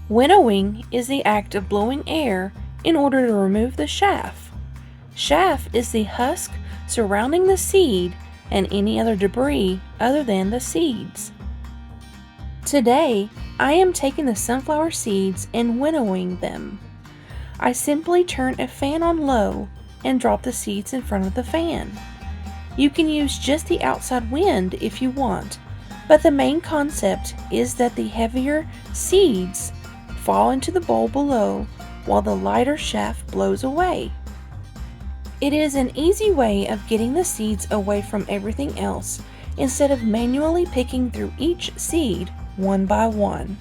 Winnowing is the act of blowing air in order to remove the chaff. Chaff is the husk surrounding the seed and any other debris other than the seeds. Today, I am taking the sunflower seeds and winnowing them. I simply turn a fan on low and drop the seeds in front of the fan. You can use just the outside wind if you want, but the main concept is that the heavier seeds fall into the bowl below while the lighter chaff blows away. It is an easy way of getting the seeds away from everything else instead of manually picking through each seed one by one.